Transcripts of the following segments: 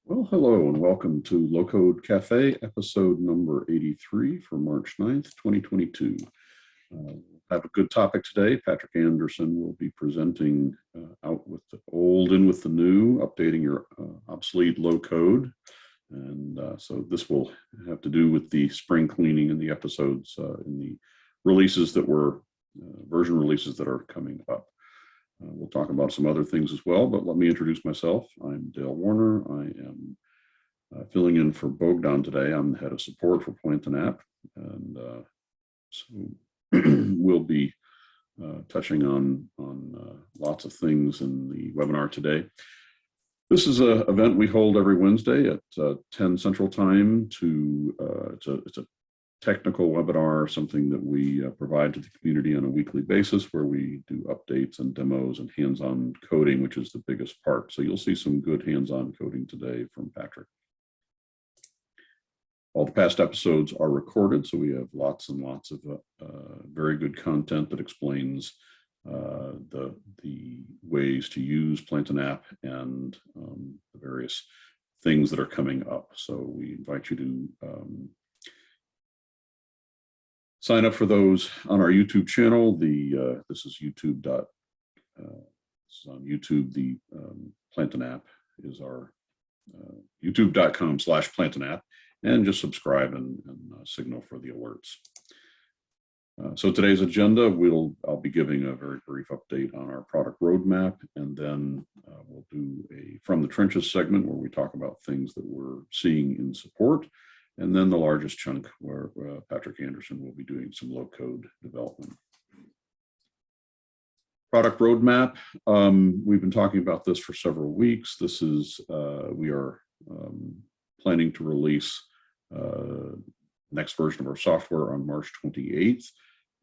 Well, hello and welcome to Low-Code Café, episode number 83 for March 9th, 2022. I have a good topic today. Patrick Anderson will be presenting out with the old in with the new, updating your obsolete low-code. And so this will have to do with the spring cleaning in the episodes in the releases that were version releases that are coming up. We'll talk about some other things as well, but let me introduce myself. I'm Dale Warner. I am filling in for Bogdan today. I'm the head of support for Plantain App, and so we'll be touching on lots of things in the webinar today. This is an event we hold every Wednesday at 10 Central Time. It's a technical webinar, something that we provide to the community on a weekly basis, where we do updates and demos and hands-on coding, which is the biggest part. So you'll see some good hands-on coding today from Patrick. All the past episodes are recorded, so we have lots and lots of very good content that explains the ways to use Plantain App and the various things that are coming up. So we invite you to sign up for those on our YouTube channel. This is YouTube. This is on YouTube. The Plantain App is our youtube.com/Plantain App, and just subscribe and signal for the alerts. So today's agenda, I'll be giving a very brief update on our product roadmap, and then we'll do a From the Trenches segment where we talk about things that we're seeing in support. And then the largest chunk where Patrick Anderson will be doing some low-code development. Product roadmap. We've been talking about this for several weeks. This is, we are planning to release next version of our software on March 28th.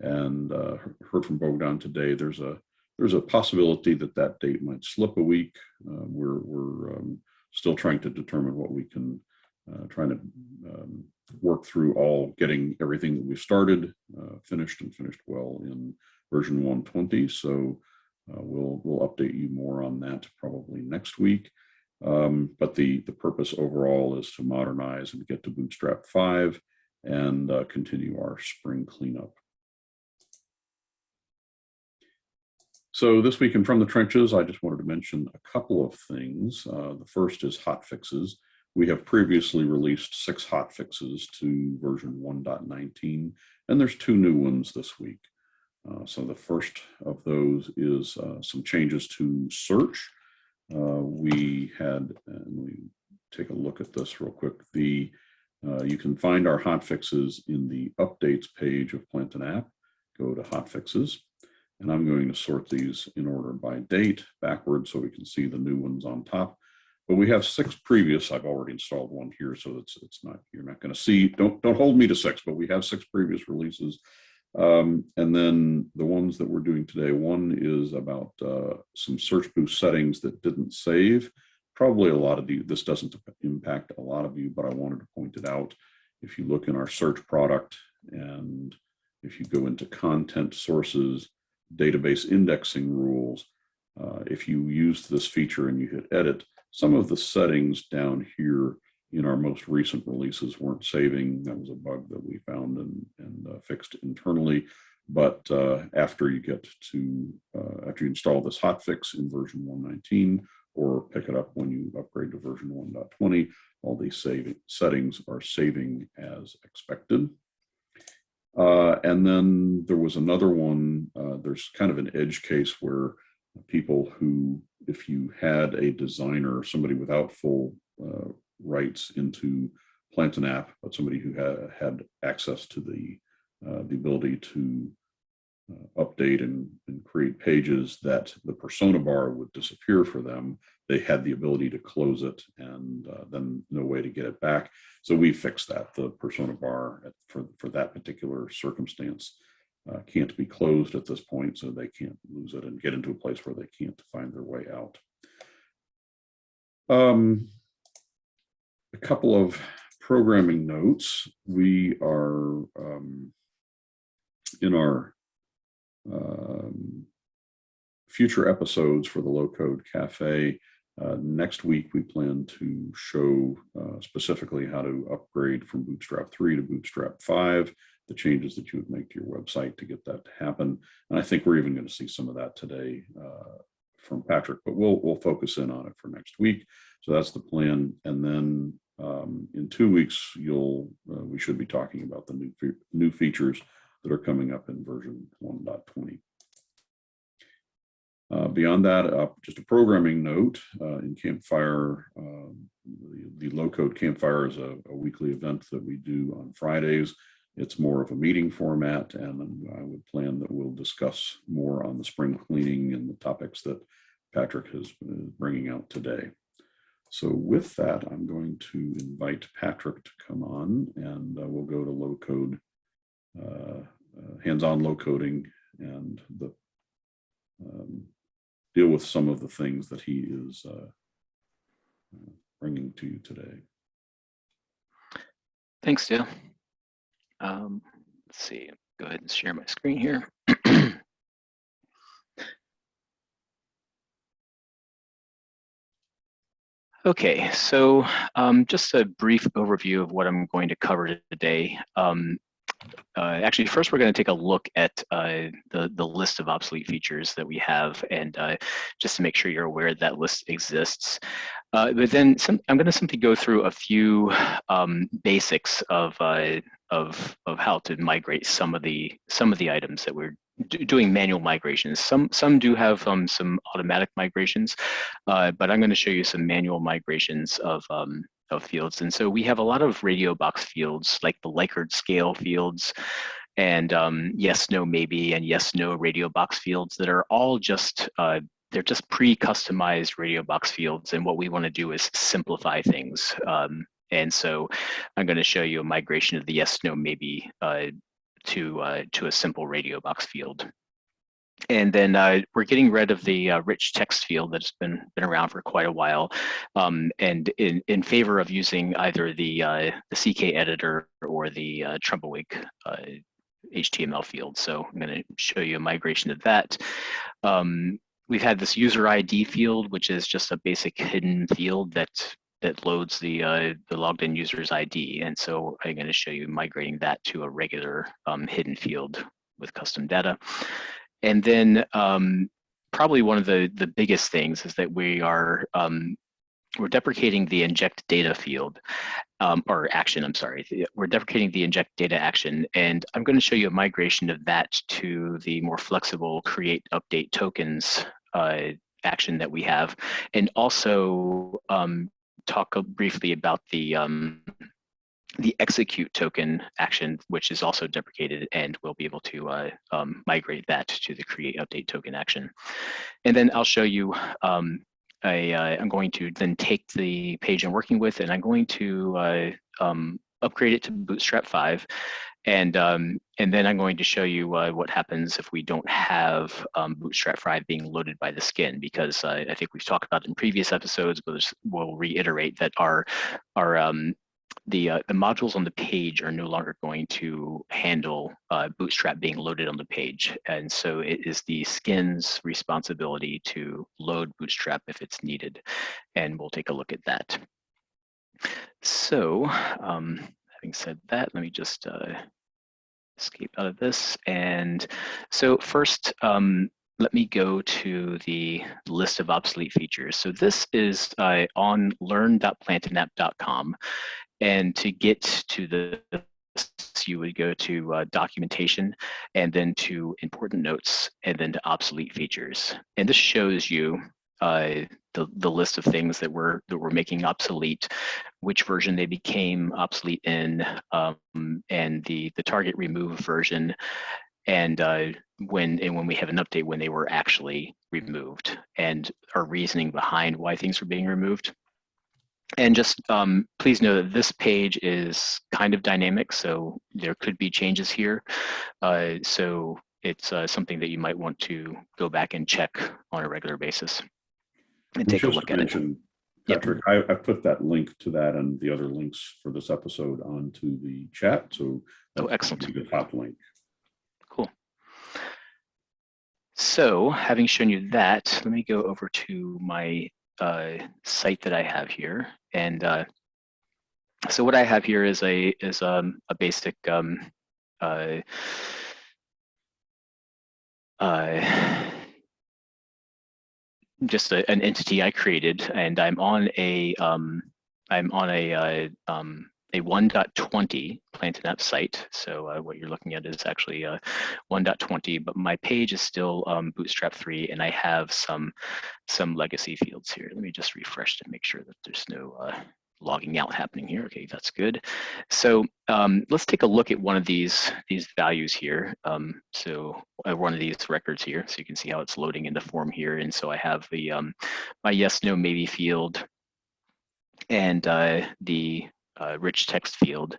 And heard from Bogdan today, there's a possibility that date might slip a week. We're still trying to determine what we can trying to work through getting everything that we started finished well in version 120. So we'll update you more on that probably next week. But the purpose overall is to modernize and get to Bootstrap 5 and continue our spring cleanup. So this week in From the Trenches, I just wanted to mention a couple of things. The first is hotfixes. We have previously released 6 hotfixes to version 1.19, and there's 2 new ones this week. So the first of those is some changes to search. We take a look at this real quick. You can find our hotfixes in the updates page of Plantain App. Go to hotfixes, and I'm going to sort these in order by date backwards so we can see the new ones on top. But we have 6 previous. I've already installed one here, so it's not, you're not going to see. Don't hold me to 6, but we have 6 previous releases. And then the ones that we're doing today, one is about some search boost settings that didn't save. Probably a lot of you, this doesn't impact a lot of you, but I wanted to point it out. If you look in our search product, and if you go into content sources, database indexing rules, if you use this feature and you hit edit, some of the settings down here in our most recent releases weren't saving. That was a bug that we found and fixed internally. But after you install this hotfix in version 1.19 or pick it up when you upgrade to version 1.20, all these settings are saving as expected. And then there was another one. There's kind of an edge case where people who, if you had a designer, somebody without full rights into Plantain App, but somebody who had access to the ability to update and create pages, that the persona bar would disappear for them. They had the ability to close it and then no way to get it back. So we fixed that. The persona bar for that particular circumstance can't be closed at this point, so they can't lose it and get into a place where they can't find their way out. A couple of programming notes. We are in our future episodes for the Low-Code Café, Next week, we plan to show specifically how to upgrade from Bootstrap 3 to Bootstrap 5, the changes that you would make to your website to get that to happen. And I think we're even going to see some of that today from Patrick, but we'll focus in on it for next week. So that's the plan. And then in 2 weeks, we should be talking about the new features that are coming up in version 1.20. Beyond that, just a programming note, in Campfire, the Low-Code Campfire is a weekly event that we do on Fridays. It's more of a meeting format, and I would plan that we'll discuss more on the spring cleaning and the topics that Patrick is bringing out today. So with that, I'm going to invite Patrick to come on, and we'll go to low-code, hands-on low coding, and deal with some of the things that he is bringing to you today. Thanks, Dale. Let's see, go ahead and share my screen here. Okay, so just a brief overview of what I'm going to cover today. Actually, first we're going to take a look at the list of obsolete features that we have, and just to make sure you're aware that list exists. But then I'm going to simply go through a few basics of how to migrate some of the items that we're doing manual migrations. Some do have some automatic migrations, but I'm going to show you some manual migrations of fields. And so we have a lot of radio box fields, like the Likert scale fields, and yes, no, maybe, and yes, no radio box fields that are all just they're just pre-customized radio box fields. And what we want to do is simplify things. And so I'm going to show you a migration of the yes, no, maybe to a simple radio box field. And then we're getting rid of the rich text field that's been around for quite a while, and in favor of using either the CK editor or the Trumbleweed HTML field. So I'm going to show you a migration of that. We've had this user ID field, which is just a basic hidden field that loads the logged in user's ID. And so I'm going to show you migrating that to a regular hidden field with custom data. And then probably one of the biggest things is that we're deprecating the inject data field, or action, I'm sorry. We're deprecating the inject data action, and I'm going to show you a migration of that to the more flexible create update tokens action that we have, and also talk briefly about the execute token action, which is also deprecated, and we'll be able to migrate that to the create update token action. And then I'll show you, I'm going to then take the page I'm working with, and I'm going to upgrade it to Bootstrap 5. And then I'm going to show you what happens if we don't have Bootstrap 5 being loaded by the skin, because I think we've talked about it in previous episodes, but we'll reiterate that the modules on the page are no longer going to handle Bootstrap being loaded on the page. And so it is the skin's responsibility to load Bootstrap if it's needed. And we'll take a look at that. So having said that, let me just escape out of this. And so first, let me go to the list of obsolete features. So this is on learn.plantainapp.com. And to get to this, you would go to documentation, and then to important notes, and then to obsolete features. And this shows you the list of things that we're making obsolete, which version they became obsolete in, and the target remove version, and when we have an update when they were actually removed, and our reasoning behind why things were being removed. And just please know that this page is kind of dynamic, so there could be changes here. So it's something that you might want to go back and check on a regular basis and take a look at it. Patrick, yep. I put that link to that and the other links for this episode onto the chat. So that's excellent. The top link. Cool. So having shown you that, let me go over to my site that I have here, and so what I have here is a basic just an entity I created, and I'm on a 1.20 Plant and App site. So what you're looking at is actually 1.20, but my page is still Bootstrap 3, and I have some legacy fields here. Let me just refresh to make sure that there's no logging out happening here. Okay, that's good. So let's take a look at one of these values here. One of these records here, so you can see how it's loading into form here. And so I have the my yes, no, maybe field, and the rich text field,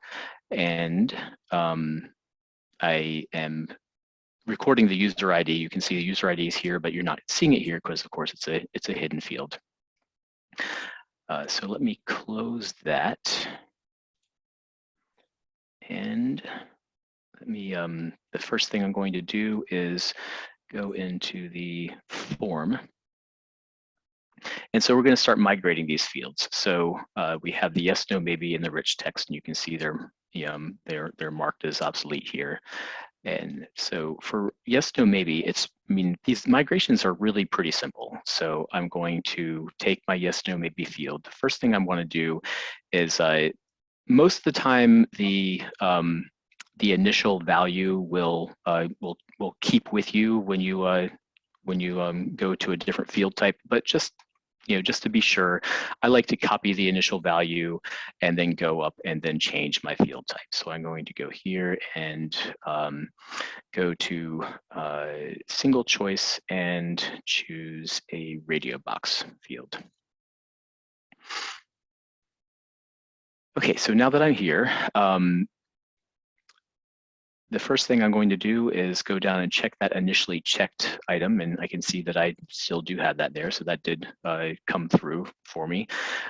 and I am recording the user ID. You can see the user ID is here, but you're not seeing it here because, of course, it's a hidden field. So let me close that, and let me. The first thing I'm going to do is go into the form, and so we're going to start migrating these fields. So we have the yes, no, maybe, and the rich text, and you can see they're marked as obsolete here. And so for yes, no, maybe, these migrations are really pretty simple. So I'm going to take my yes, no, maybe field. The first thing I want to do is most of the time the initial value will keep with you when you go to a different field type, but just to be sure, I like to copy the initial value and then go up and then change my field type. So I'm going to go here and go to single choice and choose a radio box field. Okay, so now that I'm here, the first thing I'm going to do is go down and check that initially checked item, and I can see that I still do have that there, so that did come through for me.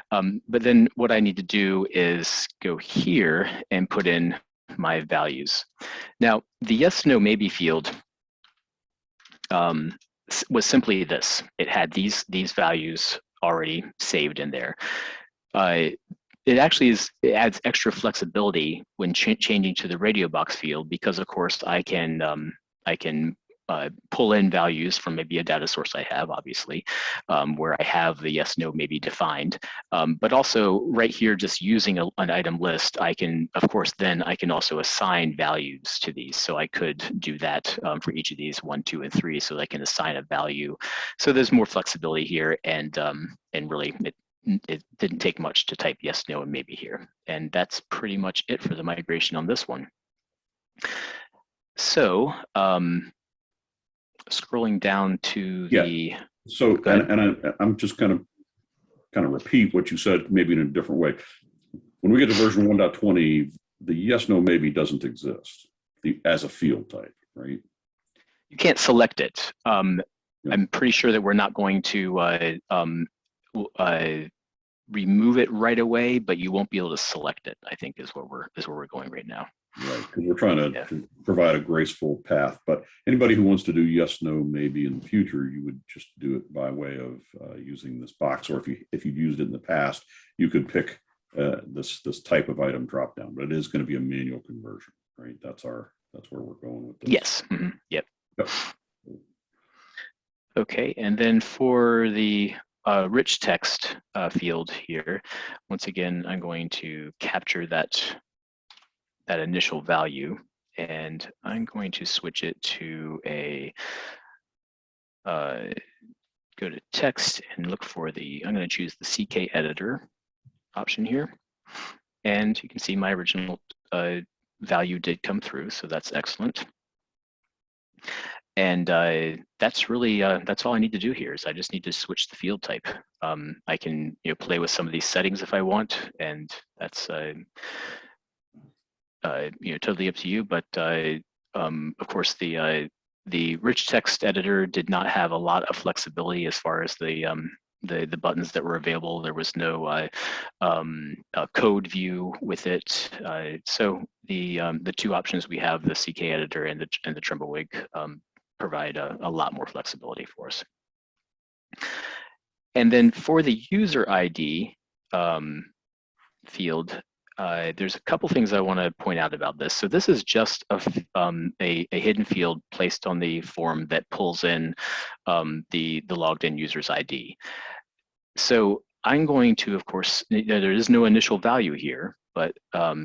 But then what I need to do is go here and put in my values. Now, the yes, no, maybe field was simply this. It had these values already saved in there. It actually it adds extra flexibility when changing to the radio box field, because of course I can pull in values from maybe a data source I have, obviously, where I have the yes, no, maybe defined. But also right here, just using an item list, I can also assign values to these. So I could do that for each of these 1, 2, and 3, so I can assign a value. So there's more flexibility here, and really it didn't take much to type yes, no, and maybe here. And that's pretty much it for the migration on this one. So scrolling down to the. So I'm just kind of repeat what you said, maybe in a different way. When we get to version 1.20, the yes, no, maybe doesn't exist as a field type, right? You can't select it. I'm pretty sure that we're not going to remove it right away, but you won't be able to select it, I think, is where we're going right now. Right, because we're trying to provide a graceful path. But anybody who wants to do yes, no, maybe in the future, you would just do it by way of using this box. Or if you've used it in the past, you could pick this type of item drop down. But it is going to be a manual conversion, right? That's where we're going with this. Yes. Mm-hmm. Yep. Okay, and then for the rich text field here, once again, I'm going to capture that initial value, and I'm going to switch it to a go to text and look for I'm going to choose the CK editor option here, and you can see my original value did come through, so that's excellent. And that's really that's all I need to do here. Is I just need to switch the field type. I can play with some of these settings if I want, and that's totally up to you. But of course, the rich text editor did not have a lot of flexibility as far as the buttons that were available. There was no code view with it. So the two options we have, the CK editor and the Tremblewig, provide a lot more flexibility for us. And then for the user ID field, there's a couple things I want to point out about this. So this is just a hidden field placed on the form that pulls in the logged in user's ID. So I'm going to, of course, there is no initial value here, but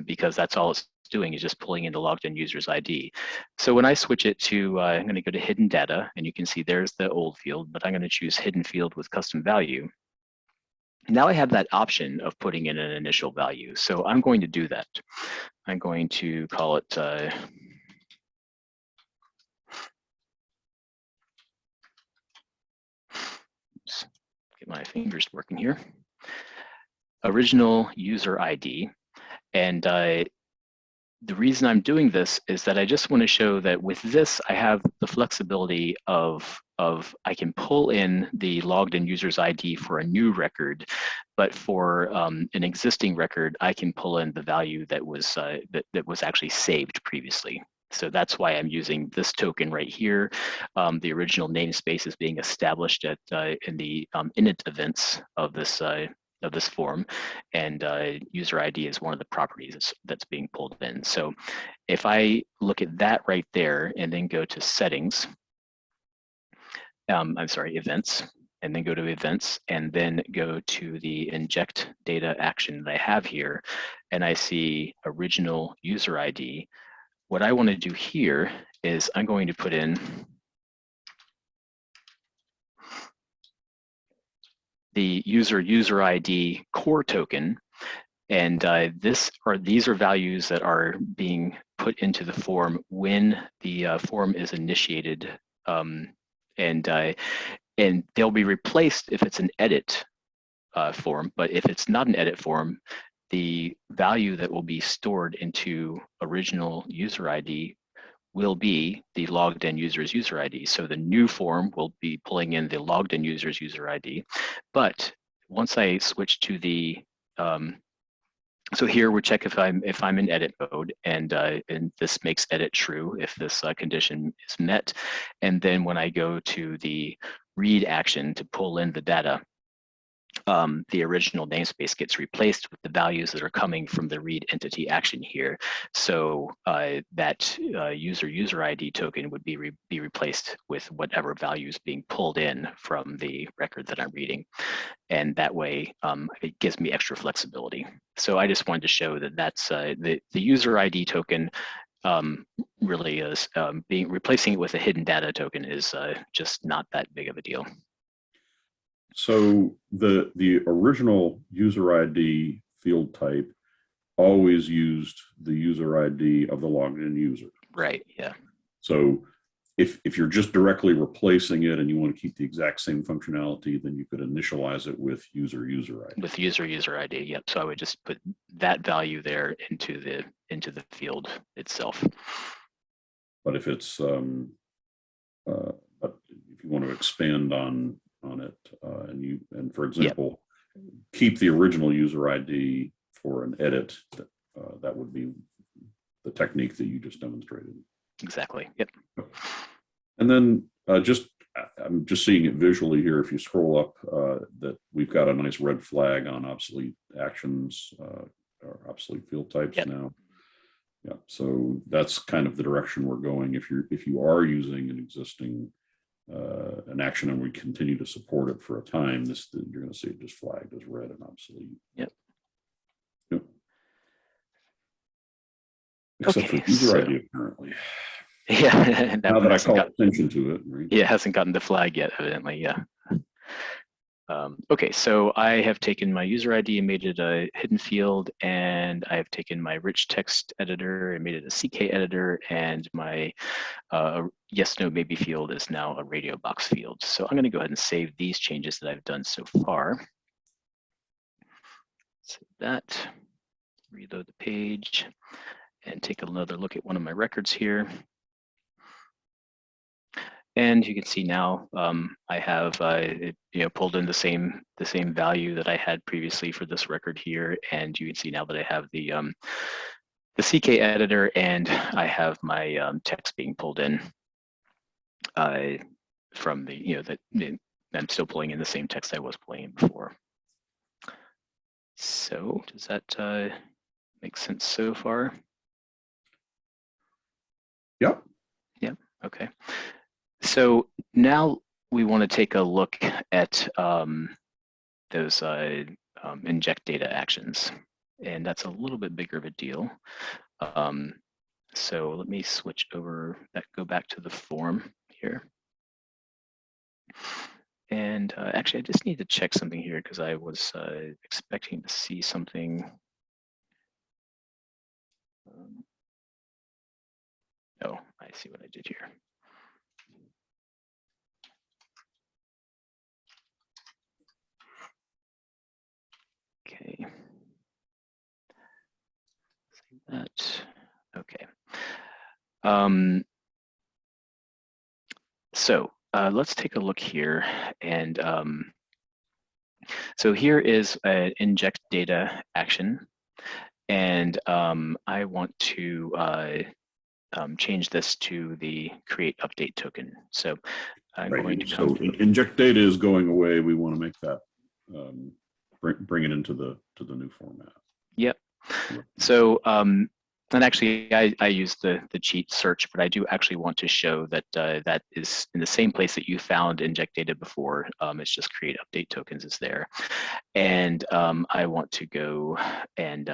because that's all it's doing is just pulling in the logged in user's ID. So when I switch it to, I'm going to go to hidden data, and you can see there's the old field, but I'm going to choose hidden field with custom value. Now I have that option of putting in an initial value. So I'm going to do that. I'm going to call it, oops, get my fingers working here. Original user ID. And the reason I'm doing this is that I just want to show that with this, I have the flexibility of I can pull in the logged in user's ID for a new record, but for an existing record, I can pull in the value that was that was actually saved previously. So that's why I'm using this token right here. The original namespace is being established at in the init events of this form, and user ID is one of the properties that's being pulled in. So if I look at that right there and then go to settings, I'm sorry, events, and then go to events, and then go to the inject data action that I have here, and I see original user ID. What I want to do here is I'm going to put in the user ID core token, and these are values that are being put into the form when the form is initiated, and they'll be replaced if it's an edit form. But if it's not an edit form, the value that will be stored into original user ID will be the logged in user's user ID. So the new form will be pulling in the logged in user's user ID. But once I switch to the, so here we check if I'm in edit mode, and this makes edit true if this condition is met. And then when I go to the read action to pull in the data, the original namespace gets replaced with the values that are coming from the read entity action here. So that user ID token would be replaced with whatever value is being pulled in from the record that I'm reading. And that way, it gives me extra flexibility. So I just wanted to show that that's the user ID token really is replacing it with a hidden data token is just not that big of a deal. So the original user ID field type always used the user ID of the logged in user. Right, yeah. So if you're just directly replacing it and you want to keep the exact same functionality, then you could initialize it with user ID. With user ID, yep. So I would just put that value there into the field itself. But if it's but if you want to expand on it, and for example, keep the original user ID for an edit, that would be the technique that you just demonstrated. Exactly. Yep. And then I'm just seeing it visually here. If you scroll up, that we've got a nice red flag on obsolete actions or obsolete field types now. Yeah. So that's kind of the direction we're going. If you are using an existing an action and we continue to support it for a time, you're going to see it just flagged as red and obsolete. Yep. Yep. Except for user ID, apparently. Yeah. Now that I call attention to it, right? Yeah, it hasn't gotten the flag yet, evidently. Yeah. Okay, so I have taken my user ID and made it a hidden field, and I have taken my rich text editor and made it a CK editor, and my yes, no, maybe field is now a radio box field. So I'm going to go ahead and save these changes that I've done so far. Save that, reload the page, and take another look at one of my records here. And you can see now I have pulled in the same value that I had previously for this record here, and you can see now that I have the CK editor, and I have my text being pulled in from the I'm still pulling in the same text I was pulling in before. So does that make sense so far? Yep. Yep. Okay. So now we want to take a look at those inject data actions, and that's a little bit bigger of a deal. So let me switch over, go back to the form here. And actually, I just need to check something here because I was expecting to see something. Oh, I see what I did here. Okay. Save that. Okay. So let's take a look here. And so here is an inject data action. And I want to change this to the create update token. So I'm going to come. So inject data is going away. We want to make that bring it into the new format. Yep. So and actually, I use the cheat search, but I do actually want to show that that is in the same place that you found inject data before. It's just create update tokens is there. And I want to go and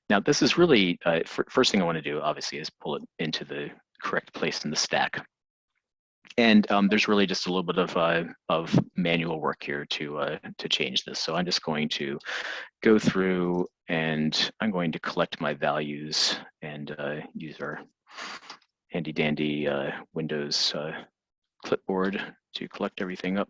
now this is really, first thing I want to do obviously is pull it into the correct place in the stack. And there's really just a little bit of manual work here to change this. So I'm just going to go through and I'm going to collect my values and use our handy dandy Windows clipboard to collect everything up.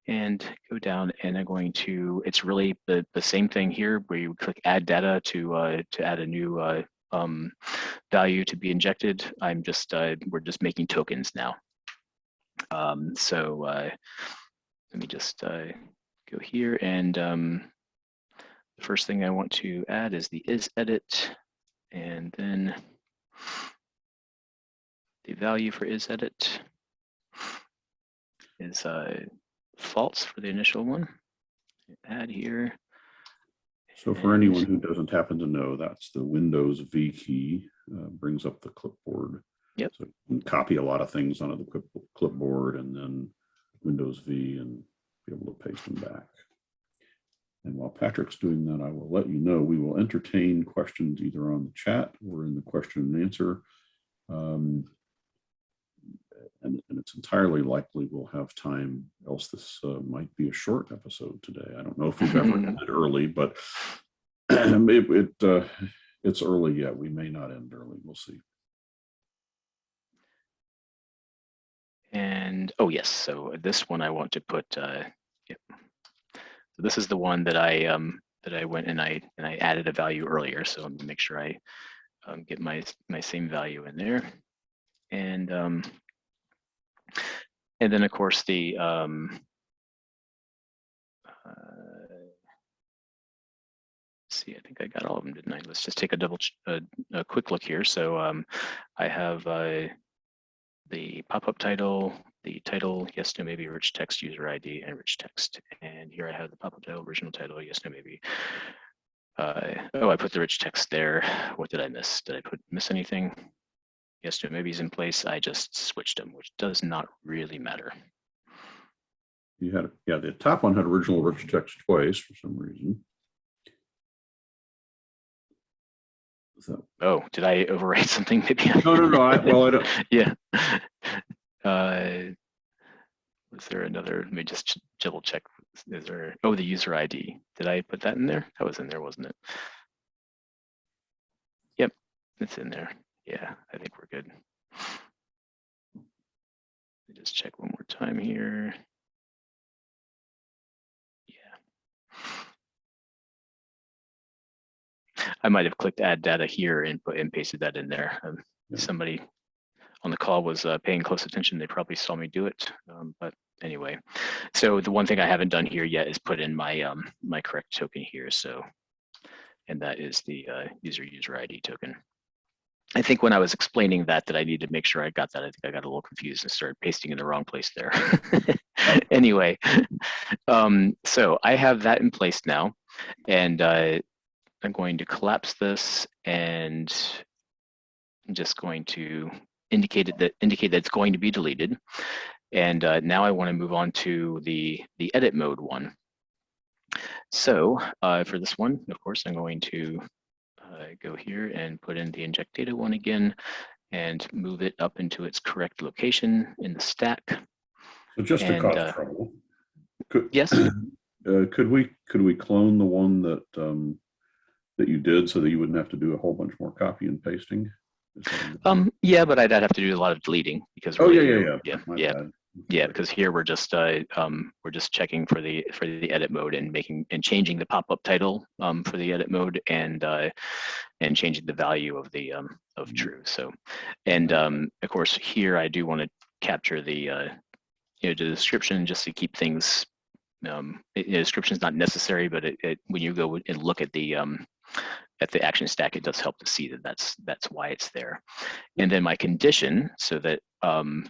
And go down and I'm going to, it's really the same thing here where you click add data to add a new value to be injected. I'm just, we're just making tokens now. So let me just go here and the first thing I want to add is the isEdit, and then the value for isEdit is false for the initial one. Add here. So for anyone who doesn't happen to know, that's the Windows V key, brings up the clipboard. Yep. So you can copy a lot of things onto the clipboard and then Windows V and be able to paste them back. And while Patrick's doing that, I will let you know we will entertain questions either on the chat or in the question and answer. And it's entirely likely we'll have time, else this might be a short episode today. I don't know if we've ever ended early, but it's early yet. We may not end early. We'll see. And oh yes, so this one I want to put. Yep. So this is the one that I went and I added a value earlier. So I'm gonna make sure I get my same value in there, and then of course the see, I think I got all of them, didn't I? Let's just take a quick look here. So I have the pop-up title, the title, yes, no, maybe, rich text, user ID, and rich text. And here I have the pop-up title, original title, yes, no, maybe. Oh, I put the rich text there. What did I miss? Did I miss anything? Yes, no, maybe is in place. I just switched them, which does not really matter. You had, yeah, the top one had original rich text twice for some reason. So. Oh, did I overwrite something? Maybe. No. I don't. Yeah. Was there another? Let me just double check. Is there? Oh, the user ID. Did I put that in there? That was in there, wasn't it? Yep, it's in there. Yeah, I think we're good. Let me just check one more time here. I might have clicked add data here and pasted that in there. Yeah. Somebody on the call was paying close attention. They probably saw me do it. But anyway, so the one thing I haven't done here yet is put in my my correct token here. So, and that is the user ID token. I think when I was explaining that I need to make sure I got that. I think I got a little confused and started pasting in the wrong place there. Anyway, so I have that in place now, and I'm going to collapse this, and I'm just going to indicate that it's going to be deleted. And now I want to move on to the edit mode one. So for this one, of course, I'm going to go here and put in the inject data one again and move it up into its correct location in the stack. So just to cause trouble, yes, could we clone the one that that you did so that you wouldn't have to do a whole bunch more copy and pasting? Yeah, but I'd have to do a lot of deleting because really, yeah, because here we're just checking for the edit mode and changing the pop-up title for the edit mode and changing the value of the of true. So, and of course here I do want to capture the the description just to keep things. Description is not necessary, but when you go and look at the action stack, it does help to see that that's why it's there. And then my condition, so that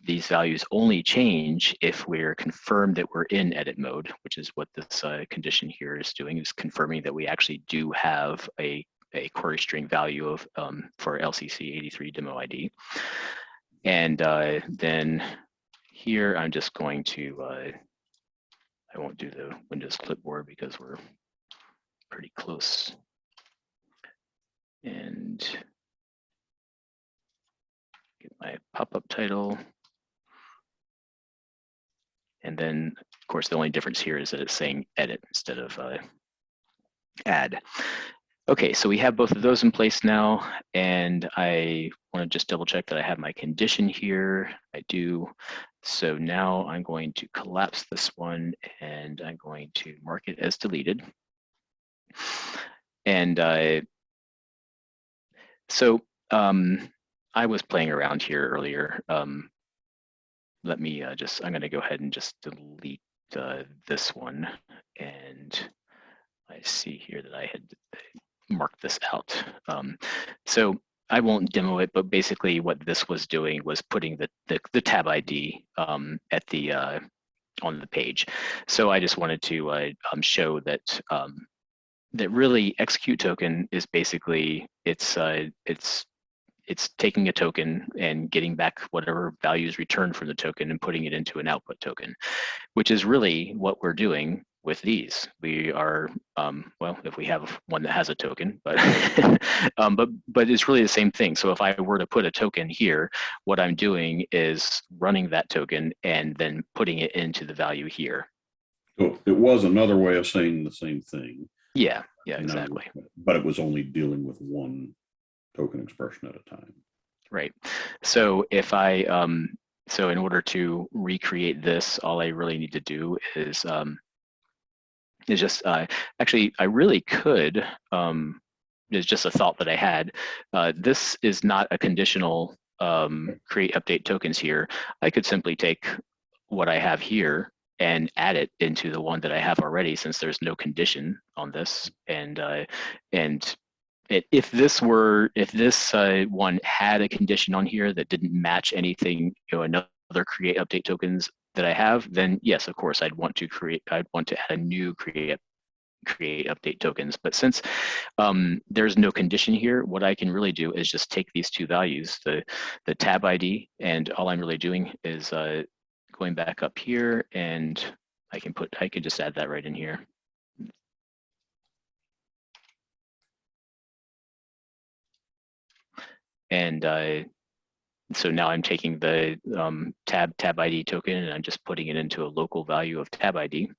these values only change if we're confirmed that we're in edit mode, which is what this condition here is doing, is confirming that we actually do have a query string value of for LCC 83 demo ID. And then here I'm just going to I won't do the Windows clipboard because we're pretty close. And get my pop-up title. And then, of course, the only difference here is that it's saying edit instead of add. Okay, so we have both of those in place now, and I want to just double check that I have my condition here. I do. So now I'm going to collapse this one, and I'm going to mark it as deleted. And so I was playing around here earlier. Let me I'm going to go ahead and just delete this one. And I see here that I had marked this out. So I won't demo it, but basically what this was doing was putting the tab ID at the on the page. So I just wanted to show that that really execute token is basically it's taking a token and getting back whatever values returned from the token and putting it into an output token, which is really what we're doing with these. We are, well, if we have one that has a token, but but it's really the same thing. So if I were to put a token here, what I'm doing is running that token and then putting it into the value here. So it was another way of saying the same thing. Yeah, exactly. But it was only dealing with one token expression at a time. Right. So if I, so in order to recreate this, all I really need to do is just, actually, I really could, it's just a thought that I had. This is not a conditional create update tokens here. I could simply take what I have here and add it into the one that I have already, since there's no condition on this. And if this one had a condition on here that didn't match anything, another create update tokens that I have, then yes, of course, I'd want to add a new create update tokens. But since there's no condition here, what I can really do is just take these two values, the tab ID, and all I'm really doing is going back up here, and I could just add that right in here. And so now I'm taking the tab ID token and I'm just putting it into a local value of tab ID.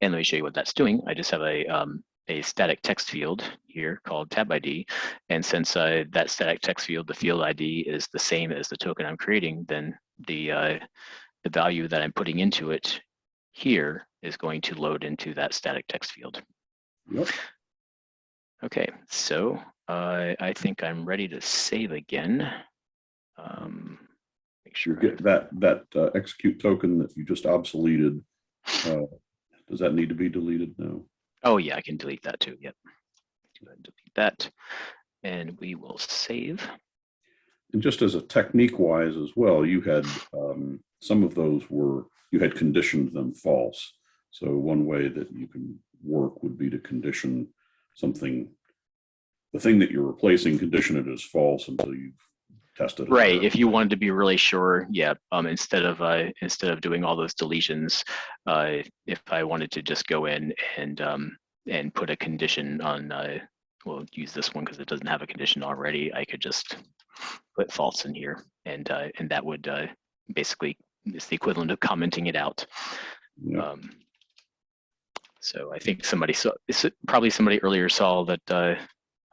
And let me show you what that's doing. I just have a static text field here called tab ID. And since that static text field, the field ID is the same as the token I'm creating, then the value that I'm putting into it here is going to load into that static text field. Yep. Okay, so I think I'm ready to save again. Make sure you get that execute token that you just obsoleted. Does that need to be deleted now? Oh yeah, I can delete that too. Yep. Go ahead and delete that. and we will save. And just as a technique-wise as well, you had some of those you had conditioned them false. So one way that you can work would be to condition something, the thing that you're replacing, condition it as false until you've tested it. Right. If you wanted to be really sure, yeah. Instead of doing all those deletions, if I wanted to just go in and put a condition on, we'll use this one because it doesn't have a condition already. I could just put false in here, and that would basically, it's the equivalent of commenting it out. Yeah. So I think probably somebody earlier saw that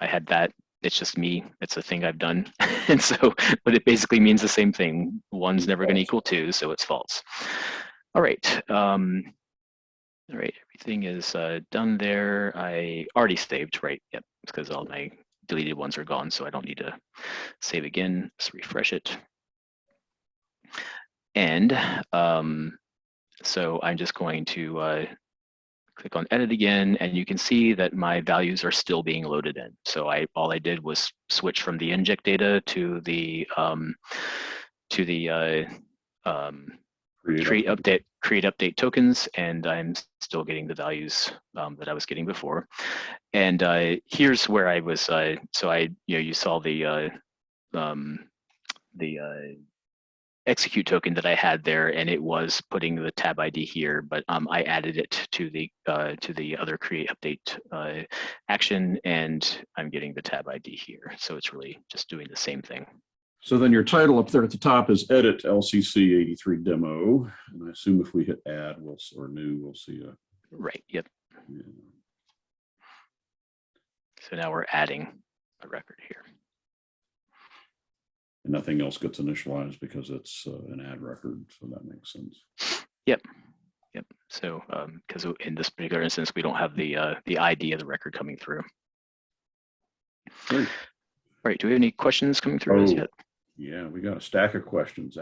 I had that. It's just me. It's a thing I've done. And so, but it basically means the same thing. One's never going to equal two, so it's false. All right. All right. Everything is done there. I already saved, right? Yep. It's because all my deleted ones are gone, so I don't need to save again. Let's refresh it. And so I'm just going to click on edit again, and you can see that my values are still being loaded in. So all I did was switch from the inject data to the create update tokens, and I'm still getting the values that I was getting before. And here's where I was. You saw the execute token that I had there, and it was putting the tab ID here, but I added it to the other create update action, and I'm getting the tab ID here. So it's really just doing the same thing. So then your title up there at the top is Edit LCC 83 Demo, and I assume if we hit Add or New, we'll see a. Right. Yep. Yeah. So now we're adding a record here. And nothing else gets initialized because it's an add record, so that makes sense. Yep. Yep. So because in this particular instance, we don't have the ID of the record coming through. Great. All right. Do we have any questions coming through as yet? Yeah, we got a stack of questions.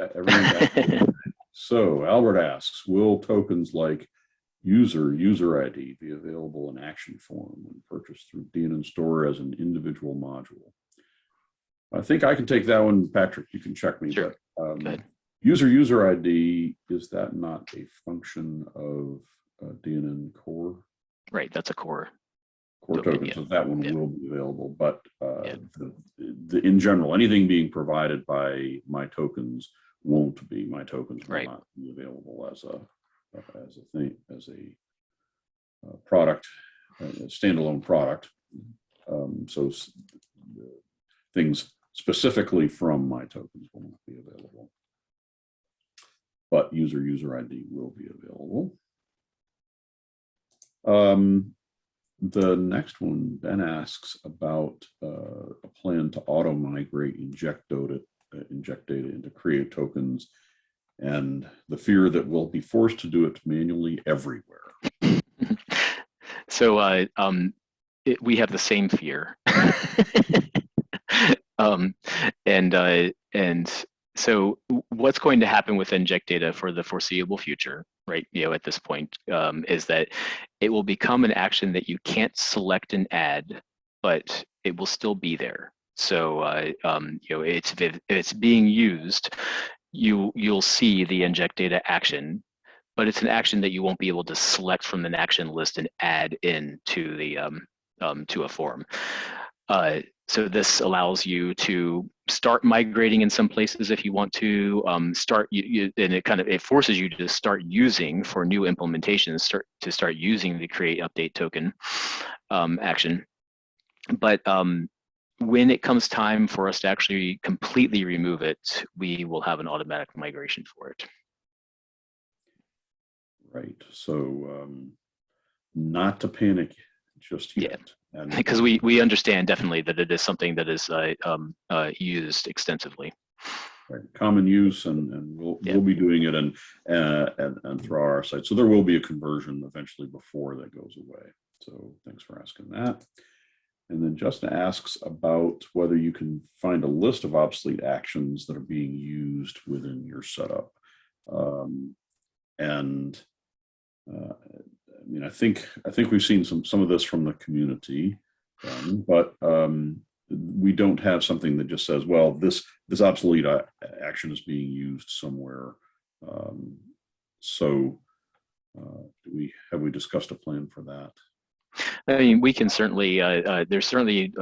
So Albert asks, will tokens like user ID be available in action form when purchased through DNN Store as an individual module? I think I can take that one, Patrick. You can check me. Sure. But, user ID, is that not a function of DNN core? Right, that's a core token, yeah. So that one will be available. But in general, anything being provided by my tokens won't be. My tokens will not be available as a product, a standalone product. So things specifically from my tokens will not be available, but user ID will be available. The next one, Ben asks about a plan to auto migrate inject data into create tokens, and the fear that we'll be forced to do it manually everywhere. So we have the same fear. And so what's going to happen with inject data for the foreseeable future, right? At this point, is that it will become an action that you can't select and add, but it will still be there. So it's being used, you'll see the inject data action, but it's an action that you won't be able to select from an action list and add into the to a form. So this allows you to start migrating in some places if you want to and it forces you to start using for new implementations, start using the create update token action. But when it comes time for us to actually completely remove it, we will have an automatic migration for it. Right. So not to panic just yet. Yeah. Because we understand definitely that it is something that is used extensively. Right. Common use, and we'll be doing it and through our site. So there will be a conversion eventually before that goes away. So thanks for asking that. And then Justin asks about whether you can find a list of obsolete actions that are being used within your setup. I mean, I think we've seen some of this from the community, but we don't have something that just says, well, this obsolete action is being used somewhere. So have we discussed a plan for that? I mean, we can certainly, there's certainly,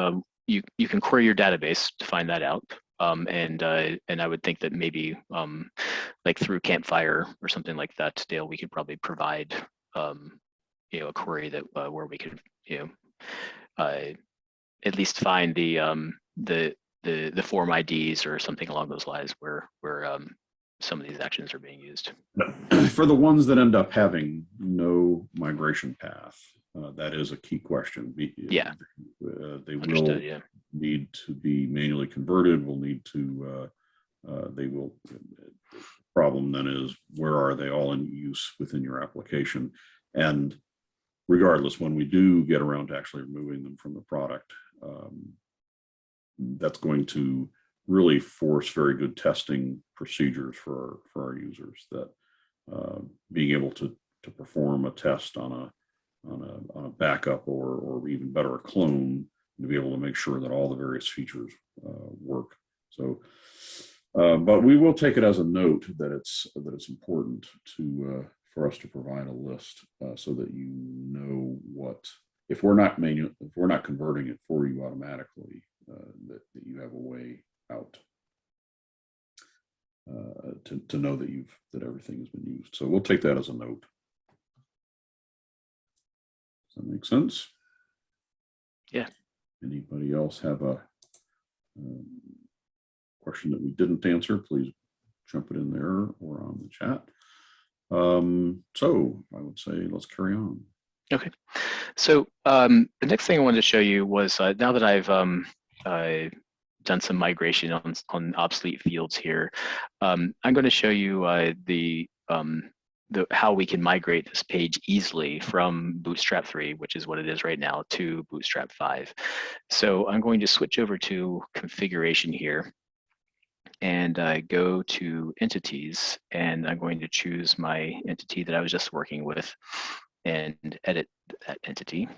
you can query your database to find that out. And I would think that maybe like through Campfire or something like that, Dale, we could probably provide a query that where we could at least find the form IDs or something along those lines where some of these actions are being used. For the ones that end up having no migration path, that is a key question. Yeah, they will need to be manually converted. Will need to. They will. The problem then is, where are they all in use within your application? And regardless, when we do get around to actually removing them from the product, that's going to really force very good testing procedures for our users, that being able to perform a test on a backup or even better, a clone, to be able to make sure that all the various features work. So, but we will take it as a note that it's important to for us to provide a list so that you know what, if we're not converting it for you automatically, that you have a way out to know that everything has been used. So we'll take that as a note. Does that make sense? Yeah. Anybody else have a question that we didn't answer? Please jump it in there or on the chat. So I would say let's carry on. Okay. So the next thing I wanted to show you was now that I've done some migration on obsolete fields here, I'm going to show you how we can migrate this page easily from Bootstrap 3, which is what it is right now, to Bootstrap 5. So I'm going to switch over to configuration here and go to entities, and I'm going to choose my entity that I was just working with and edit that entity.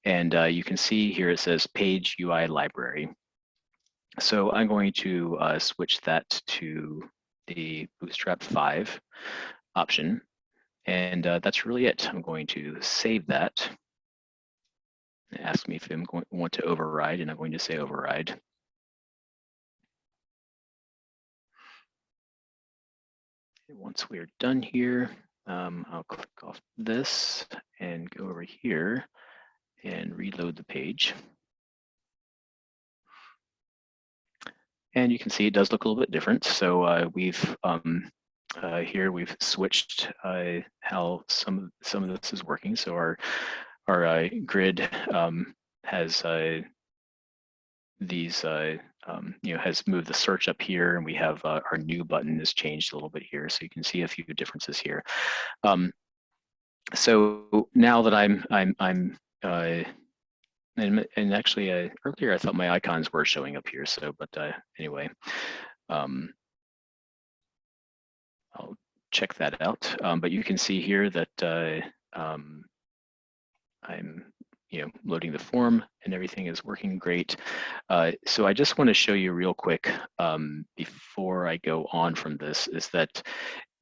And you can see here it says page UI library. So I'm going to switch that to the Bootstrap 5 option. And that's really it. I'm going to save that. It asks me if I want to override, and I'm going to say override. Once we're done here, I'll click off this and go over here and reload the page. And you can see it does look a little bit different. So we've here we've switched how some of this is working. So our grid has these has moved the search up here, and we have our new button has changed a little bit here. So you can see a few differences here. So now that and actually earlier I thought my icons were showing up here. So, but anyway, I'll check that out. But you can see here that I'm loading the form and everything is working great. So I just want to show you real quick before I go on from this, is that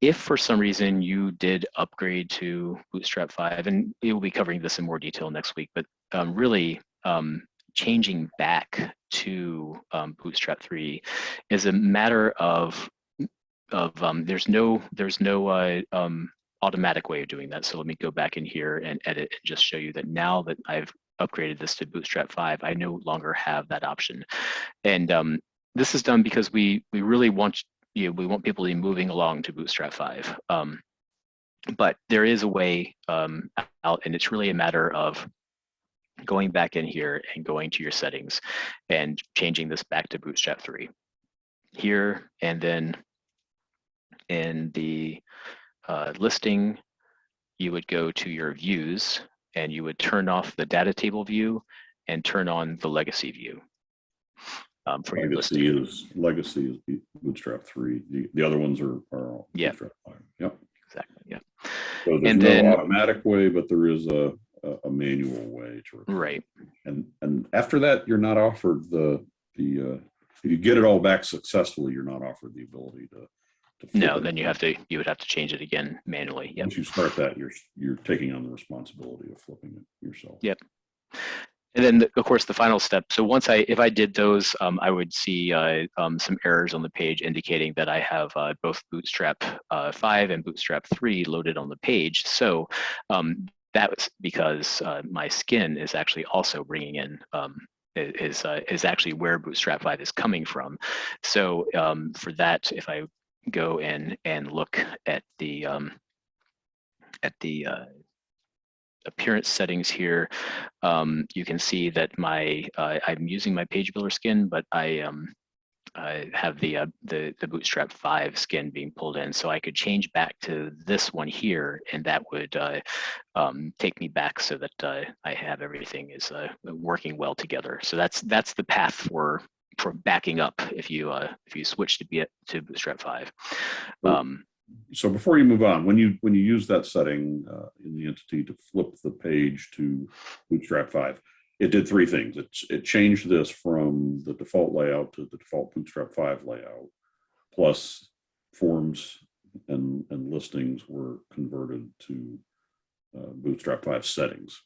if for some reason you did upgrade to Bootstrap 5, and we will be covering this in more detail next week, but really changing back to Bootstrap 3 is a matter of there's no automatic way of doing that. So let me go back in here and edit and just show you that now that I've upgraded this to Bootstrap 5, I no longer have that option. And this is done because we really want we want people to be moving along to Bootstrap 5. But there is a way out, and it's really a matter of going back in here and going to your settings and changing this back to Bootstrap 3 here, and then in the listing, you would go to your views and you would turn off the data table view and turn on the legacy view for your listing. Legacy is Bootstrap 3. The other ones are yeah. Bootstrap 5. Yep. Exactly. Yeah. So there's no automatic way, but there is a manual way to right. And after that, you're not offered if you get it all back successfully, you're not offered the ability to flip No, it. then you would have to change it again manually. Yep. Once you start that, you're taking on the responsibility of flipping it yourself. Yep. And then, of course, the final step. So if I did those, I would see some errors on the page indicating that I have both Bootstrap 5 and Bootstrap 3 loaded on the page. So that was because my skin is actually also bringing in is actually where Bootstrap 5 is coming from. So for that, if I go in and look at the appearance settings here, you can see that I'm using my page builder skin, but I have the Bootstrap 5 skin being pulled in, so I could change back to this one here, and that would take me back so that I have everything is working well together. So that's the path for backing up if you switch to Bootstrap 5. So before you move on, when you use that setting in the entity to flip the page to Bootstrap 5, it did three things. It changed this from the default layout to the default Bootstrap 5 layout, plus forms and listings were converted to Bootstrap 5 settings.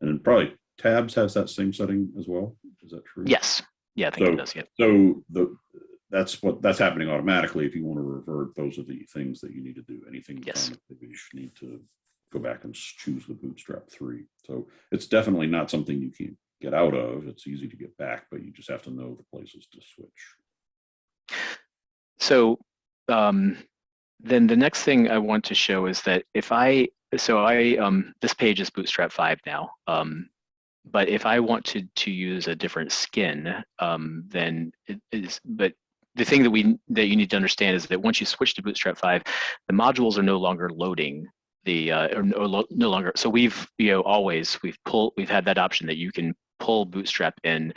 And then probably tabs has that same setting as well. Is that true? Yes. Yeah, I think it does. Yeah. So that's happening automatically. If you want to revert, those are the things that you need to do. Anything yes. on the page, you need to go back and choose the Bootstrap 3. So it's definitely not something you can get out of. It's easy to get back, but you just have to know the places to switch. So then the next thing I want to show is that this page is Bootstrap 5 now. But if I want to use a different skin, then it is. But the thing that you need to understand is that once you switch to Bootstrap 5, the modules are no longer loading no longer. So we've had that option that you can pull Bootstrap in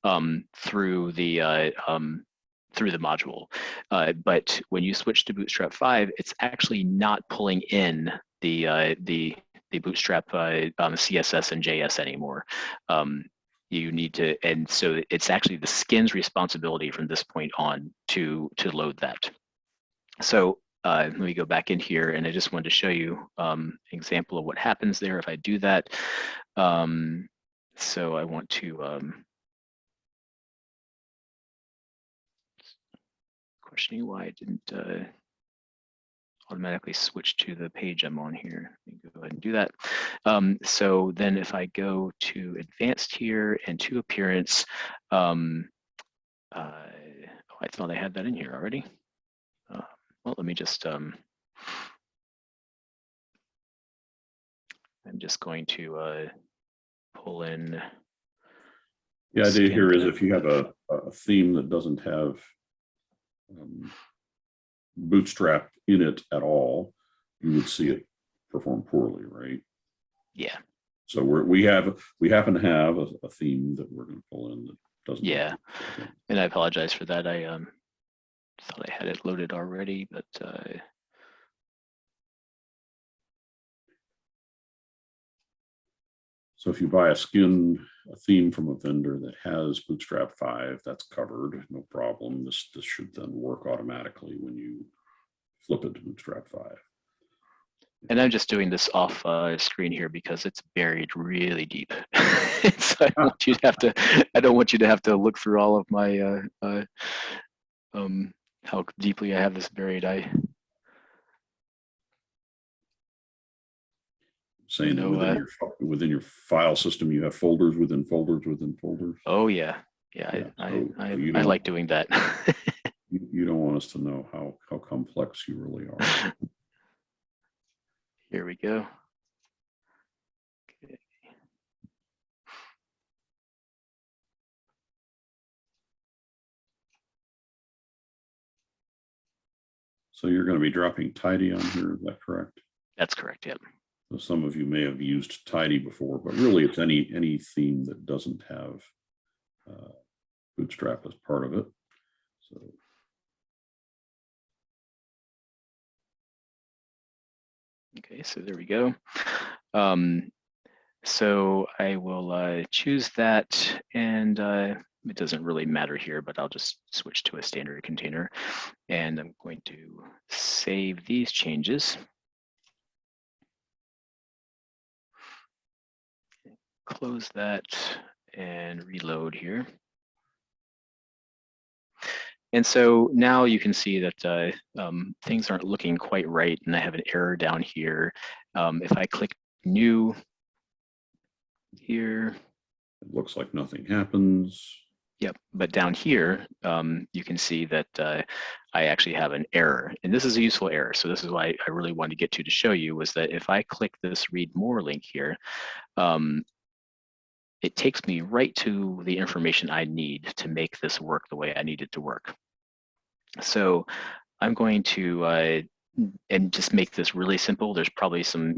through the module. But when you switch to Bootstrap 5, it's actually not pulling in the Bootstrap CSS and JS anymore. You need to, and so it's actually the skin's responsibility from this point on to load that. So let me go back in here, and I just wanted to show you an example of what happens there if I do that. So I want to questioning why I didn't automatically switch to the page I'm on here. Let me go ahead and do that. So then if I go to advanced here and to appearance, I thought I had that in here already. Well, let me just, I'm just going to pull in. The idea here is if you have a theme that doesn't have Bootstrap in it at all, you would see it perform poorly, right? Yeah. So we happen to have a theme that we're going to pull in that doesn't. Yeah, and I apologize for that. I thought I had it loaded already, but so if you buy a theme from a vendor that has Bootstrap 5, that's covered, no problem. This should then work automatically when you flip it to Bootstrap 5. And I'm just doing this off screen here because it's buried really deep. So I don't want you to have to look through all of my how deeply I have this buried. Saying that within your file system, you have folders within folders within folders. Oh yeah. I like doing that. You don't want us to know how complex you really are. Here we go. Okay. So you're going to be dropping tidy on here, is that correct? That's correct, yep. So some of you may have used tidy before, but really it's any theme that doesn't have Bootstrap as part of it. So okay, so there we go. So I will choose that, and it doesn't really matter here, but I'll just switch to a standard container, and I'm going to save these changes. Close that and reload here. And so now you can see that things aren't looking quite right, and I have an error down here. If I click new here. It looks like nothing happens. Yep, but down here, you can see that I actually have an error, and this is a useful error. So this is why I really wanted to get to show you was that if I click this read more link here, it takes me right to the information I need to make this work the way I need it to work. So I'm going to and just make this really simple. There's probably some,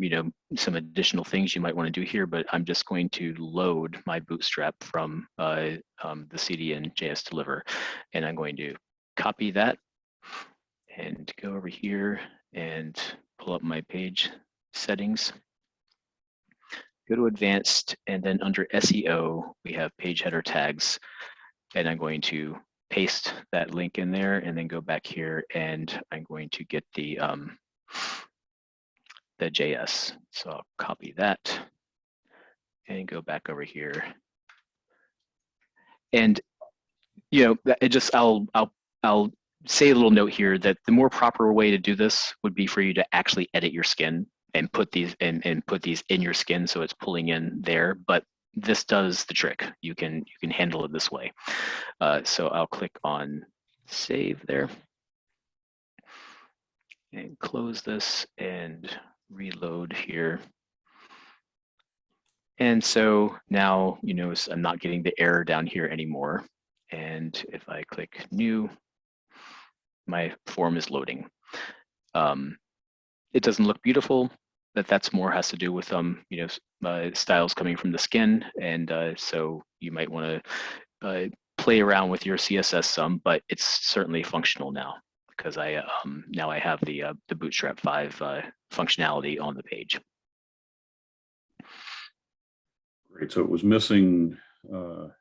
some additional things you might want to do here, but I'm just going to load my Bootstrap from the CD and JS deliver, and I'm going to copy that and go over here and pull up my page settings. Go to advanced, and then under SEO, we have page header tags, and I'm going to paste that link in there and then go back here, and I'm going to get the JS. So I'll copy that and go back over here. And it just I'll say a little note here that the more proper way to do this would be for you to actually edit your skin and put these and put these in your skin so it's pulling in there. But this does the trick. You can handle it this way. So I'll click on save there and close this and reload here. And so now you notice I'm not getting the error down here anymore. And if I click new, my form is loading. It doesn't look beautiful, but that's more has to do with styles coming from the skin, and so you might want to play around with your CSS some, but it's certainly functional now because I now I have the Bootstrap 5 functionality on the page. Great. So it was missing. And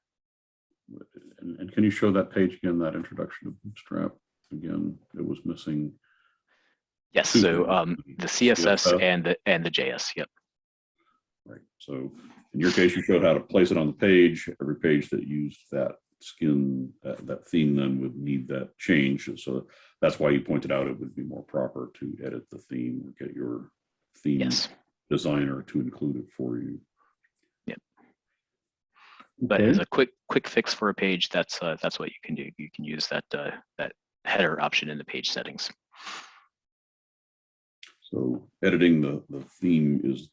can you show that page again? That introduction to Bootstrap again. It was missing. Yes. So the CSS and the JS. Yep. Right. So in your case, you showed how to place it on the page. Every page that used that skin, that theme, then would need that change. So that's why you pointed out it would be more proper to edit the theme or get your theme designer to include it for you. Yep. But as a quick fix for a page, that's what you can do. You can use that that header option in the page settings. So editing the theme is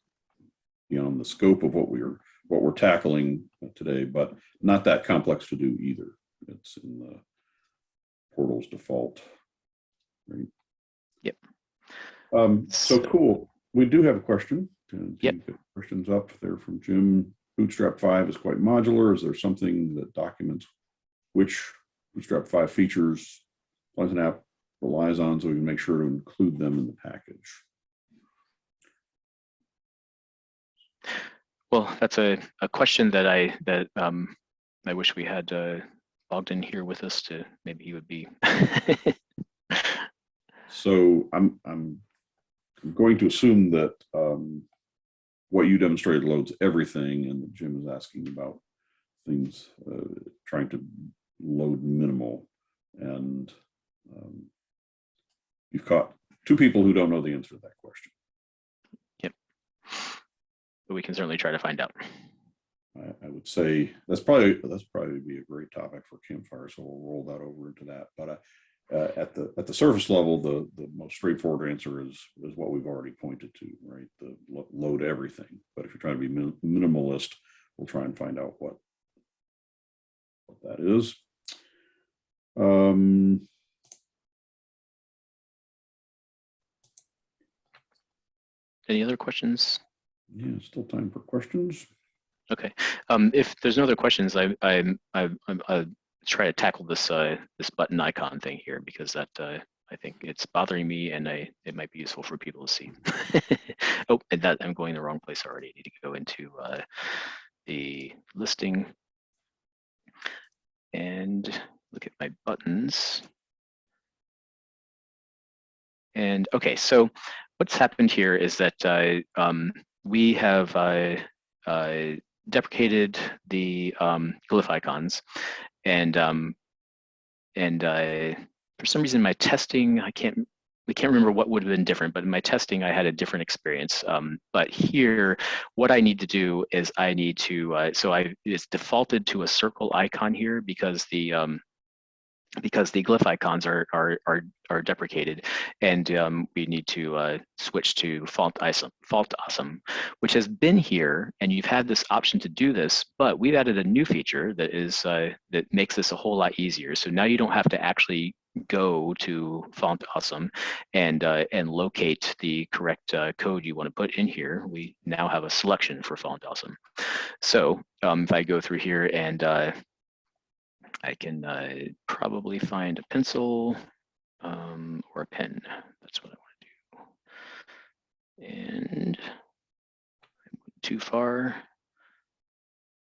beyond the scope of what we're tackling today, but not that complex to do either. It's in the portal's default, right? Yep. So cool. We do have a question. Yep. Questions up there from Jim. Bootstrap 5 is quite modular. Is there something that documents which Bootstrap 5 features Pleasant App relies on so we can make sure to include them in the package? Well, that's a question that I wish we had Bogdan here with us to maybe he would be. So I'm going to assume that what you demonstrated loads everything, and Jim is asking about things trying to load minimal, and you've caught two people who don't know the answer to that question. Yep. But we can certainly try to find out. I would say that's probably be a great topic for Campfire, so we'll roll that over into that. But at the surface level, the most straightforward answer is what we've already pointed to, right? The load everything. But if you're trying to be minimalist, we'll try and find out what that is. Any other questions? Yeah, still time for questions. Okay. If there's no other questions, I try to tackle this this button icon thing here because that I think it's bothering me, and it might be useful for people to see. Oh, and that I'm going the wrong place already. I need to go into the listing and look at my buttons. And okay, so what's happened here is that we have deprecated the glyph icons, and for some reason my testing, I can't remember what would have been different, but in my testing I had a different experience. But here, what I need to do is I need to it's defaulted to a circle icon here because the glyph icons are deprecated, and we need to switch to font awesome, which has been here, and you've had this option to do this, but we've added a new feature that is that makes this a whole lot easier. So now you don't have to actually go to font awesome and locate the correct code you want to put in here. We now have a selection for font awesome. So if I go through here and I can probably find a pencil or a pen. That's what I want to do. And I went too far.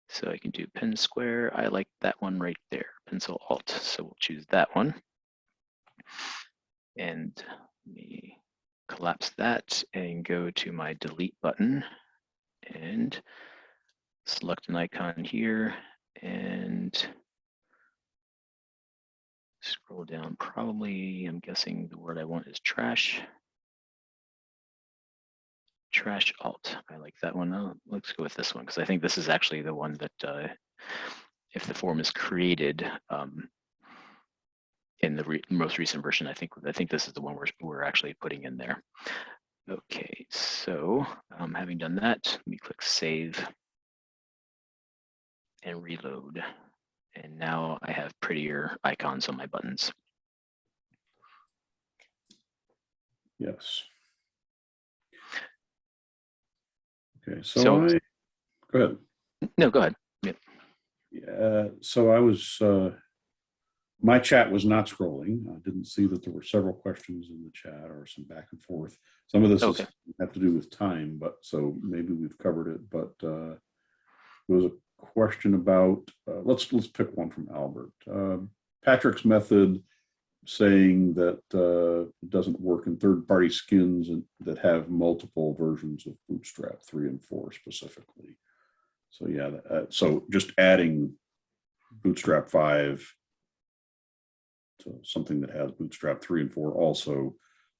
So I can do pen square. I like that one right there, pencil alt. So we'll choose that one. And let me collapse that and go to my delete button and select an icon here and scroll down. Probably, I'm guessing the word I want is trash. Trash alt. I like that one. Oh, let's go with this one because I think this is actually the one that if the form is created in the most recent version, I think this is the one we're actually putting in there. Okay, so having done that, let me click save and reload. And now I have prettier icons on my buttons. Yes. Okay, so go ahead. No, go ahead. Yeah. So I was, my chat was not scrolling. I didn't see that there were several questions in the chat or some back and forth. Some of this has to do with time, but so maybe we've covered it. But there was a question about, let's pick one from Albert. Patrick's method saying that it doesn't work in third-party skins that have multiple versions of Bootstrap 3 and 4 specifically. So yeah, so just adding Bootstrap 5 to something that has Bootstrap 3 and 4 also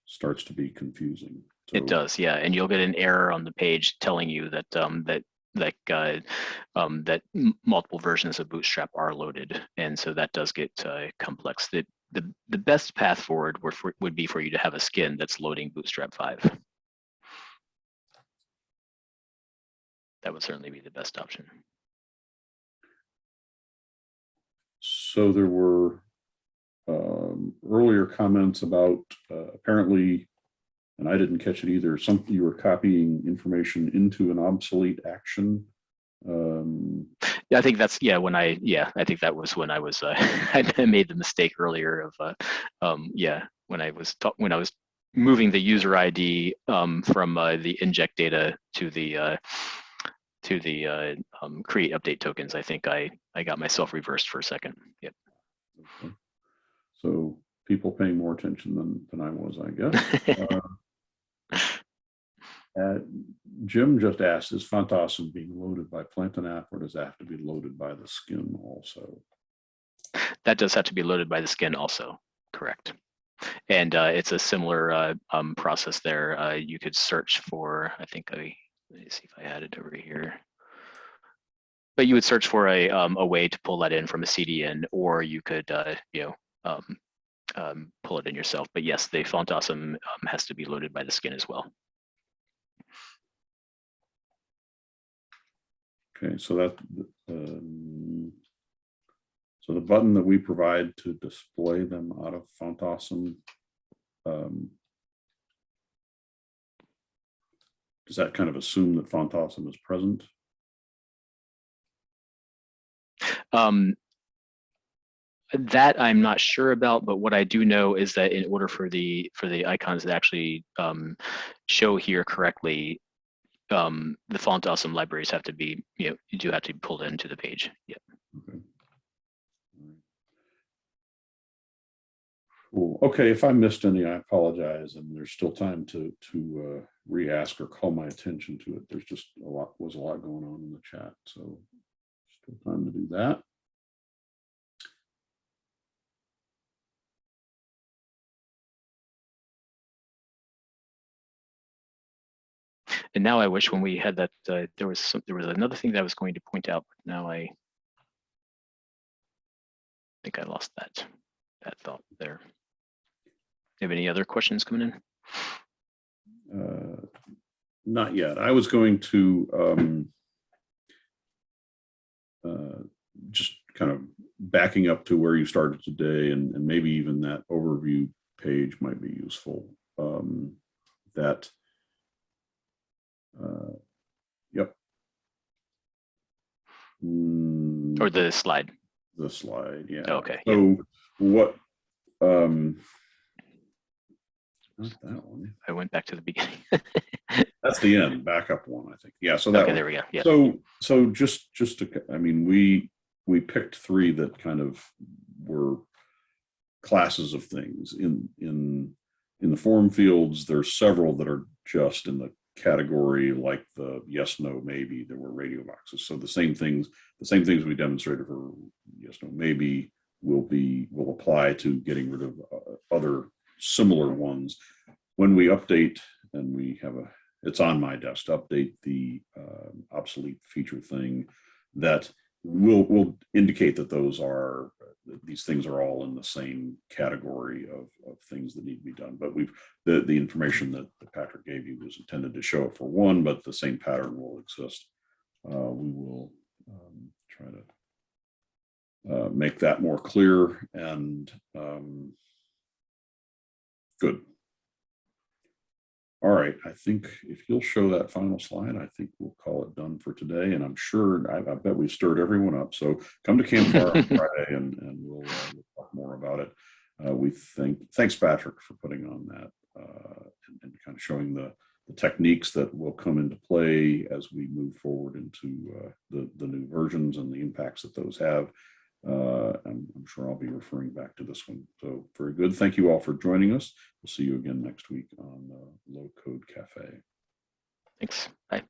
starts to be confusing. So, it does, yeah, and you'll get an error on the page telling you that that multiple versions of Bootstrap are loaded, and so that does get complex. The best path forward would be for you to have a skin that's loading Bootstrap 5. That would certainly be the best option. So there were earlier comments about apparently, and I didn't catch it either, you were copying information into an obsolete action. Yeah, I think that's I think that was when I was I made the mistake earlier of when I was moving the user ID from the inject data to the create update tokens. I think I got myself reversed for a second. Yep. Okay. So people paying more attention than I was, I guess. Jim just asked, is font awesome being loaded by Plantain app, or does that have to be loaded by the skin also? That does have to be loaded by the skin also, correct. And it's a similar process there. You could search for, let me see if I had it over here. But you would search for a way to pull that in from a CDN, or you could pull it in yourself. But yes, the font awesome has to be loaded by the skin as well. Okay, so that so the button that we provide to display them out of font awesome, does that kind of assume that font awesome is present? That I'm not sure about, but what I do know is that in order for the icons to actually show here correctly, the font awesome libraries have to be, you do have to be pulled into the page. Yeah. Okay. Cool. Okay, if I missed any, I apologize, and there's still time to re-ask or call my attention to it. There's just a lot going on in the chat, so still time to do that. And now I wish when we had that there was another thing that I was going to point out, but now I think I lost that thought there. Do you have any other questions coming in? Not yet. I was going to just kind of backing up to where you started today, and maybe even that overview page might be useful. Yep. or the slide? The slide, yeah. Oh, okay. So yeah. What? Not that one. I went back to the beginning. That's the end. Backup one, I think. Yeah. So that. Okay, one. there we go. Yeah. So just to, I mean, we picked three that kind of were classes of things in the form fields. There's several that are just in the category like the yes, no, maybe. There were radio boxes. So the same things we demonstrated for yes, no, maybe will apply to getting rid of other similar ones. When we update, and we have it's on my desk to update the obsolete feature thing, that will indicate that these things are all in the same category of things that need to be done. But the information that Patrick gave you was intended to show it for one, but the same pattern will exist. We will try to make that more clear and good. All right, I think if you'll show that final slide, I think we'll call it done for today. And I'm sure, I bet we've stirred everyone up. So come to Campfire on Friday and we'll talk more about it. Thanks, Patrick, for putting on that and kind of showing the techniques that will come into play as we move forward into the new versions and the impacts that those have. I'm sure I'll be referring back to this one. So very good. Thank you all for joining us. We'll see you again next week on Low-Code Café. Thanks. Bye.